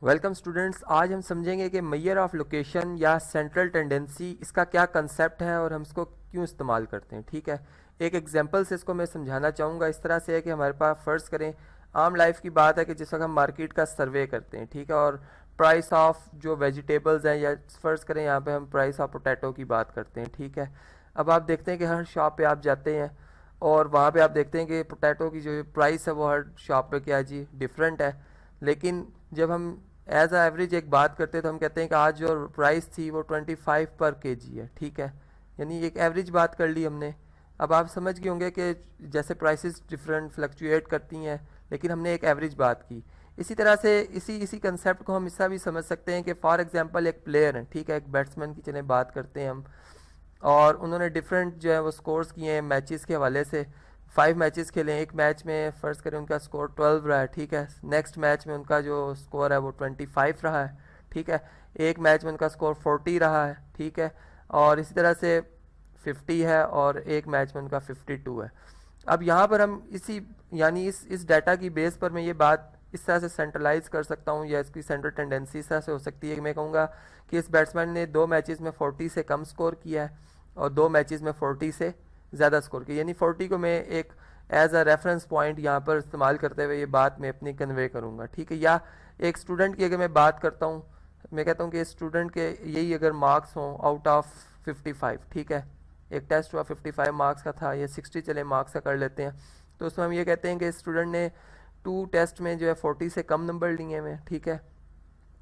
Welcome students. आज हम समझेंगे कि मेजर ऑफ लोकेशन या सेंट्रल टेंडेंसी इसका क्या कंसेप्ट है और हम इसको क्यों इस्तेमाल करते हैं। ठीक है, एक एग्जांपल से इसको मैं समझाना चाहूँगा। इस तरह से है कि हमारे पास फ़र्ज़ करें आम लाइफ की बात है कि जिस वक्त हम मार्केट का सर्वे करते हैं, ठीक है, और प्राइस ऑफ जो वेजिटेबल्स हैं, या फ़र्ज़ करें यहाँ पे हम प्राइस ऑफ पोटैटो की बात करते हैं। ठीक है, अब आप देखते हैं कि हर शॉप पे आप जाते हैं और वहाँ पे आप देखते हैं कि पोटैटो की जो प्राइस है वो हर शॉप पे क्या जी डिफरेंट है। लेकिन जब हम एज अ एवरेज एक बात करते हैं तो हम कहते हैं कि आज जो प्राइस थी वो 25 पर केजी है। ठीक है, यानी एक एवरेज बात कर ली हमने। अब आप समझ गए होंगे कि जैसे प्राइसेस डिफरेंट फ्लक्चुएट करती हैं, लेकिन हमने एक एवरेज बात की। इसी तरह से इसी कंसेप्ट को हम ऐसा भी समझ सकते हैं कि फॉर एग्जांपल एक प्लेयर है, ठीक है, एक बैट्समैन की चले बात करते हैं हम, और उन्होंने डिफरेंट जो है वो स्कोर्स किए हैं मैचेस के हवाले से। 5 मैचेस खेले हैं, एक मैच में फ़र्ज़ करें उनका स्कोर 12 रहा है। ठीक है, नेक्स्ट मैच में उनका जो स्कोर है वो 25 रहा है। ठीक है, एक मैच में उनका स्कोर 40 रहा है। ठीक है, और इसी तरह से 50 है, और एक मैच में उनका 52 है। अब यहाँ पर हम इसी यानी इस डाटा की बेस पर मैं ये बात इस तरह से सेंट्रलाइज कर सकता हूँ, या इसकी सेंट्रल टेंडेंसी इस तरह से हो सकती है कि मैं कहूँगा कि इस बैट्समैन ने 2 मैचेस में 40 से कम स्कोर किया है और 2 मैचेस में 40 से ज़्यादा स्कोर किया। यानी 40 को मैं एक एज अ रेफरेंस पॉइंट यहाँ पर इस्तेमाल करते हुए ये बात मैं अपनी कन्वे करूँगा। ठीक है, या एक स्टूडेंट की अगर मैं बात करता हूँ, मैं कहता हूँ कि स्टूडेंट के यही अगर मार्क्स हों आउट ऑफ 55, ठीक है, एक टेस्ट हुआ 55 मार्क्स का था, या 60 चले मार्क्स का कर लेते हैं, तो उसमें हम ये कहते हैं कि स्टूडेंट ने 2 टेस्ट में जो है 40 से कम नंबर लिए हुए हैं। ठीक है,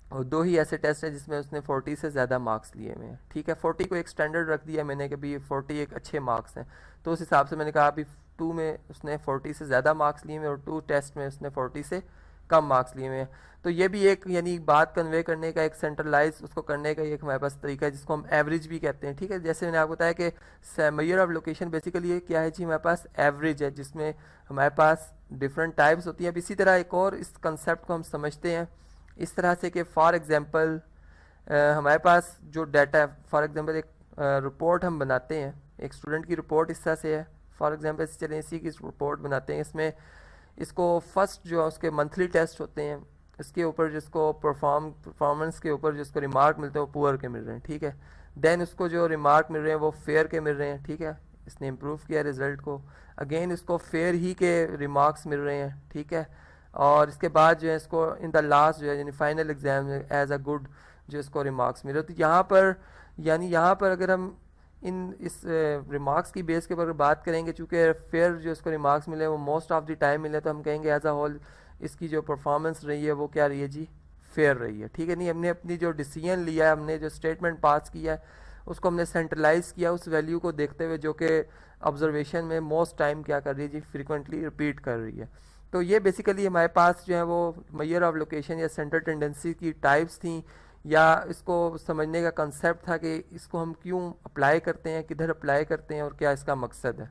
और 2 ही ऐसे टेस्ट है जिसमें उसने 40 से ज़्यादा मार्क्स लिए हुए हैं। ठीक है, 40 को एक स्टैंडर्ड रख दिया मैंने कि भाई 40 एक अच्छे मार्क्स हैं, तो उस हिसाब से मैंने कहा अभी 2 में उसने 40 से ज़्यादा मार्क्स लिए हुए और 2 टेस्ट में उसने 40 से कम मार्क्स लिए हुए हैं। तो ये भी एक यानी बात कन्वे करने का एक सेंट्रलाइज उसको करने का एक हमारे पास तरीका है, जिसको हम एवरेज भी कहते हैं। ठीक है, जैसे मैंने आपको बताया कि मेजर ऑफ लोकेशन बेसिकली ये क्या है जी, हमारे पास एवरेज है जिसमें हमारे पास डिफरेंट टाइप्स होती हैं। अब इसी तरह एक और इस कंसेप्ट को हम समझते हैं इस तरह से कि फॉर एग्जांपल हमारे पास जो डाटा है, फॉर एग्जांपल एक रिपोर्ट हम बनाते हैं, एक स्टूडेंट की रिपोर्ट इस तरह से है। फॉर एग्जांपल चलें इसी की रिपोर्ट बनाते हैं, इसमें इसको फर्स्ट जो है उसके मंथली टेस्ट होते हैं, इसके ऊपर जिसको परफॉर्मेंस के ऊपर जिसको रिमार्क मिलते हैं वो पुअर के मिल रहे हैं। ठीक है, देन उसको जो रिमार्क मिल रहे हैं वो फेयर के मिल रहे हैं। ठीक है, इसने इम्प्रूव किया रिजल्ट को, अगेन इसको फेयर ही के रिमार्क्स मिल रहे हैं। ठीक है, और इसके बाद जो है इसको इन द लास्ट जो है यानी फाइनल एग्जाम में एज अ गुड जो इसको रिमार्क्स मिले। तो यहाँ पर यानी यहाँ पर अगर हम इस रिमार्क्स की बेस के ऊपर बात करेंगे, चूँकि फेयर जो इसको रिमार्क्स मिले वो मोस्ट ऑफ द टाइम मिले, तो हम कहेंगे एज अ होल इसकी जो परफॉर्मेंस रही है वो क्या रही है जी, फेयर रही है। ठीक है, नहीं हमने अपनी जो डिसीजन लिया है, हमने जो स्टेटमेंट पास किया है, उसको हमने सेंट्रलाइज किया उस वैल्यू को देखते हुए जो कि ऑब्जर्वेशन में मोस्ट टाइम क्या कर रही है जी, फ्रिक्वेंटली रिपीट कर रही है। तो ये बेसिकली हमारे पास जो है वो मेजर ऑफ लोकेशन या सेंट्रल टेंडेंसी की टाइप्स थी, या इसको समझने का कंसेप्ट था कि इसको हम क्यों अप्लाई करते हैं, किधर अप्लाई करते हैं और क्या इसका मकसद है।